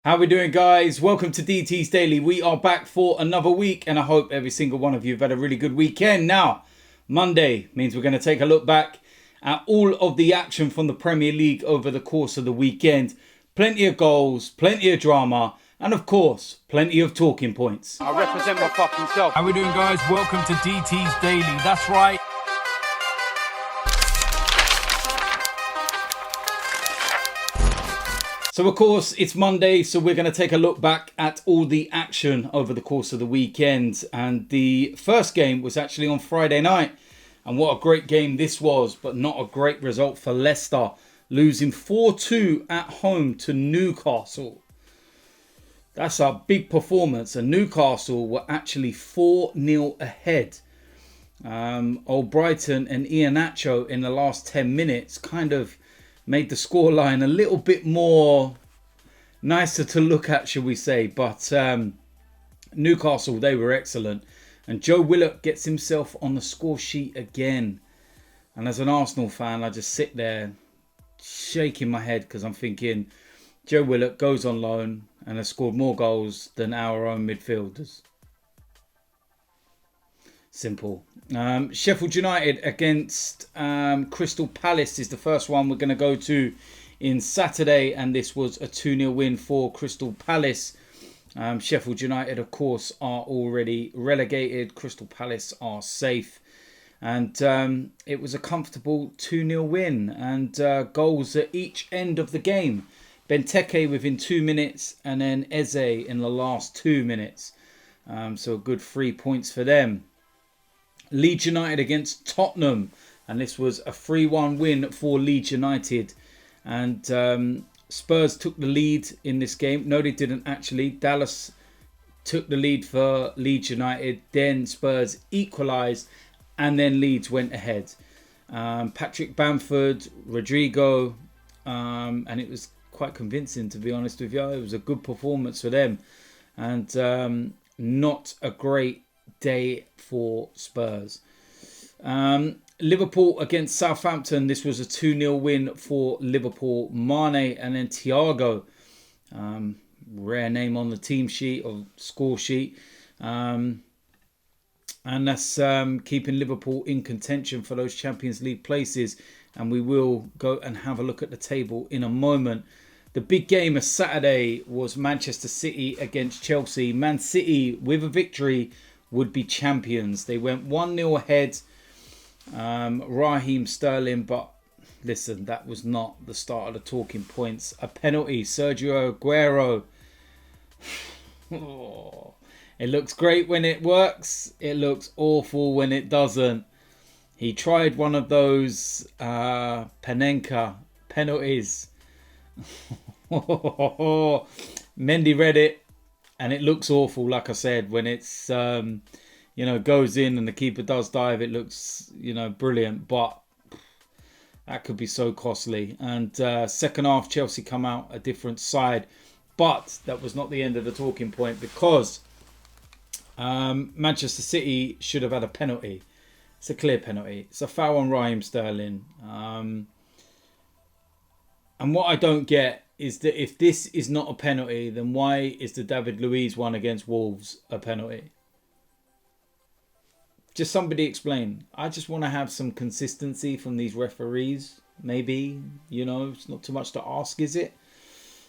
How we doing, guys? Welcome to DT's Daily. We are back for another week, and I hope every single one of you have had a really good weekend. Now, Monday means we're going to take a look back at all of the action from the Premier League over the course of the weekend. Plenty of goals, plenty of drama, and of course, plenty of talking points. I represent my fucking self. How we doing, guys? Welcome to DT's Daily. That's right. So, of course, it's Monday, so we're going to take a look back at all the action over the course of the weekend. And the first game was actually on Friday night. And what a great game this was, but not a great result for Leicester, losing 4-2 at home to Newcastle. That's a big performance. And Newcastle were actually 4-0 ahead. Brighton and Iheanacho in the last 10 minutes kind of made the scoreline a little bit more nicer to look at, shall we say. But Newcastle, they were excellent. And Joe Willock gets himself on the score sheet again. And as an Arsenal fan, I just sit there shaking my head because I'm thinking Joe Willock goes on loan and has scored more goals than our own midfielders. Simple. Sheffield United against Crystal Palace is the first one we're going to go to in Saturday, and this was a 2-0 win for Crystal Palace. Sheffield United, of course, are already relegated. Crystal Palace are safe, and it was a comfortable 2-0 win, and goals at each end of the game. Benteke within 2 minutes, and then Eze in the last 2 minutes. So good 3 points for them. Leeds United against Tottenham, and this was a 3-1 win for Leeds United. And Spurs took the lead in this game. No, they didn't actually. Dallas took the lead for Leeds United. Then Spurs equalised, and then Leeds went ahead. Patrick Bamford, Rodrigo, and it was quite convincing, to be honest with you. It was a good performance for them, and not a great day for Spurs. Liverpool against Southampton. This was a 2-0 win for Liverpool. Mane and then Thiago. Rare name on the team sheet or score sheet. And that's keeping Liverpool in contention for those Champions League places. And we will go and have a look at the table in a moment. The big game of Saturday was Manchester City against Chelsea. Man City, with a victory, would be champions. They went 1-0 ahead. Raheem Sterling, but listen, that was not the start of the talking points. A penalty, Sergio Aguero. Oh, it looks great when it works. It looks awful when it doesn't. He tried one of those Panenka penalties. Mendy read it, and it looks awful, like I said, when it's goes in and the keeper does dive. It looks brilliant, but that could be so costly. And second half, Chelsea come out a different side, but that was not the end of the talking point, because Manchester City should have had a penalty. It's a clear penalty. It's a foul on Raheem Sterling. And what I don't get is that if this is not a penalty, then why is the David Luiz one against Wolves a penalty? Just somebody explain. I just want to have some consistency from these referees. Maybe, it's not too much to ask, is it?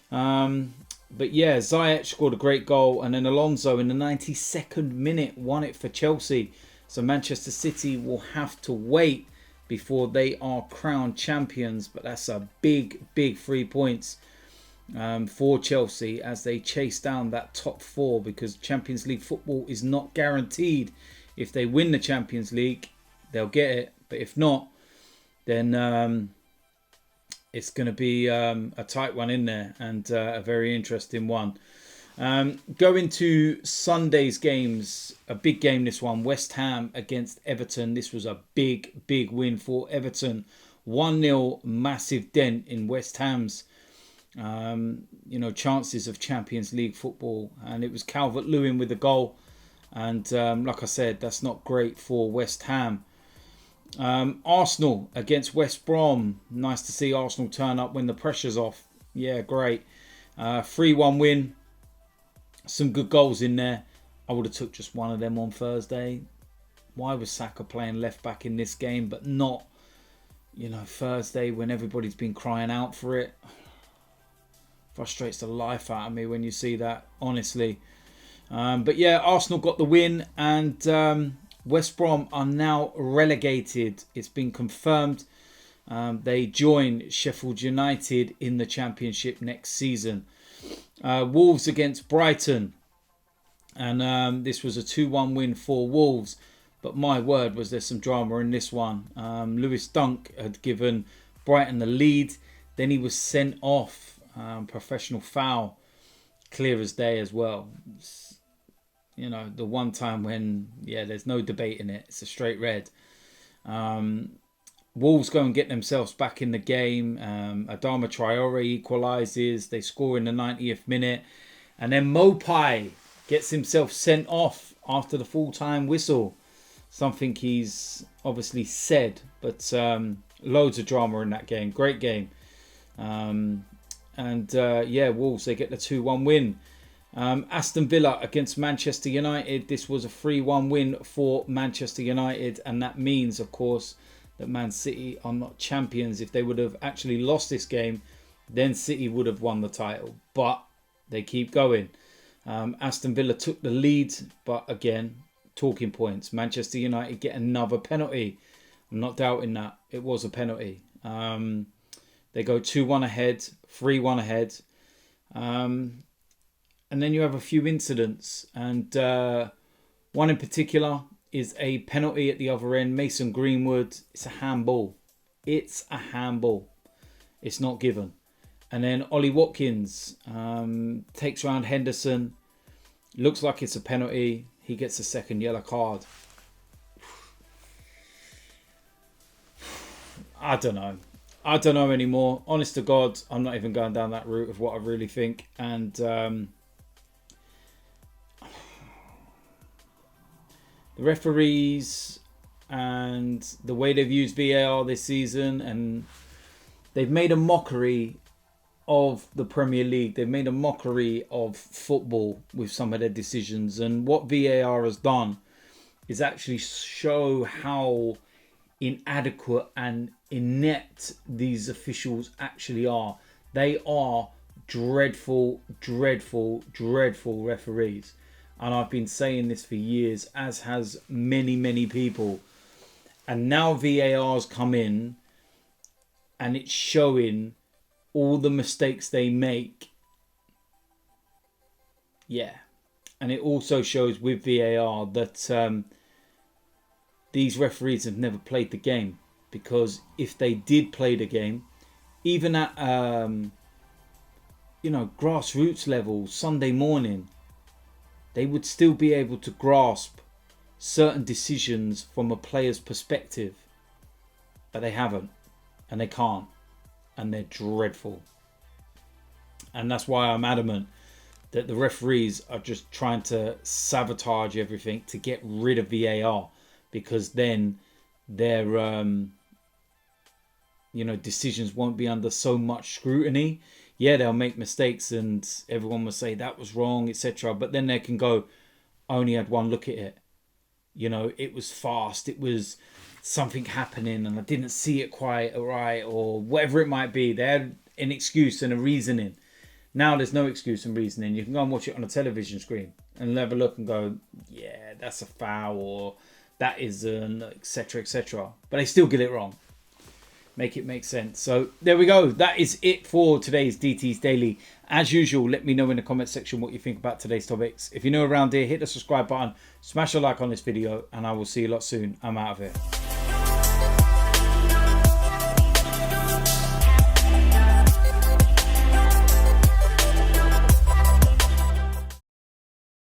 But yeah, Ziyech scored a great goal, and then Alonso in the 92nd minute won it for Chelsea. So Manchester City will have to wait before they are crowned champions. But that's a big 3 points for Chelsea as they chase down that top four, because Champions League football is not guaranteed. If they win the Champions League, they'll get it. But if not, then it's going to be a tight one in there, and a very interesting one. Going to Sunday's games, a big game this one. West Ham against Everton. This was a big win for Everton. 1-0, massive dent in West Ham's chances of Champions League football. And it was Calvert-Lewin with the goal. And like I said, that's not great for West Ham. Arsenal against West Brom. Nice to see Arsenal turn up when the pressure's off. Yeah, great. 3-1 win. Some good goals in there. I would have took just one of them on Thursday. Why was Saka playing left back in this game, but not, Thursday when everybody's been crying out for it? Frustrates the life out of me when you see that, honestly. But yeah, Arsenal got the win, and West Brom are now relegated. It's been confirmed. They join Sheffield United in the Championship next season. Wolves against Brighton. And this was a 2-1 win for Wolves. But my word, was there some drama in this one. Lewis Dunk had given Brighton the lead. Then he was sent off. Professional foul. Clear as day as well. The one time when, there's no debate in it. It's a straight red. Wolves go and get themselves back in the game. Adama Traore equalises. They score in the 90th minute. And then Mopai gets himself sent off after the full-time whistle. Something he's obviously said. But loads of drama in that game. Great game. Wolves, they get the 2-1 win. Aston Villa against Manchester United. This was a 3-1 win for Manchester United. And that means, of course, that Man City are not champions. If they would have actually lost this game, then City would have won the title. But they keep going. Aston Villa took the lead, but again, talking points. Manchester United get another penalty. I'm not doubting that. It was a penalty. They go 2-1 ahead, 3-1 ahead. And then you have a few incidents. And one in particular is a penalty at the other end. Mason Greenwood. It's a handball. It's a handball. It's not given. And then Ollie Watkins takes round Henderson. Looks like it's a penalty. He gets a second yellow card. I don't know. I don't know anymore. Honest to God, I'm not even going down that route of what I really think. And the referees and the way they've used VAR this season, and they've made a mockery of the Premier League. They've made a mockery of football with some of their decisions. And what VAR has done is actually show how inadequate and inept these officials actually are. They are dreadful, dreadful, dreadful referees. And I've been saying this for years, as has many, many people. And now VAR's come in and it's showing all the mistakes they make. Yeah. And it also shows with VAR that these referees have never played the game. Because if they did play the game, even at grassroots level, Sunday morning, they would still be able to grasp certain decisions from a player's perspective. But they haven't. And they can't. And they're dreadful. And that's why I'm adamant that the referees are just trying to sabotage everything to get rid of VAR. Because then their decisions won't be under so much scrutiny. Yeah, they'll make mistakes and everyone will say that was wrong, etc. But then they can go, I only had one look at it. It was fast. It was something happening and I didn't see it quite right, or whatever it might be. They had an excuse and a reasoning. Now there's no excuse and reasoning. You can go and watch it on a television screen and have a look and go, yeah, that's a foul, or that isn't, etc., etc. But they still get it wrong. Make it make sense. So there we go. That is it for today's DT's Daily. As usual, let me know in the comment section what you think about today's topics. If you're new around here, hit the subscribe button, smash a like on this video, and I will see you lot soon. I'm out of here.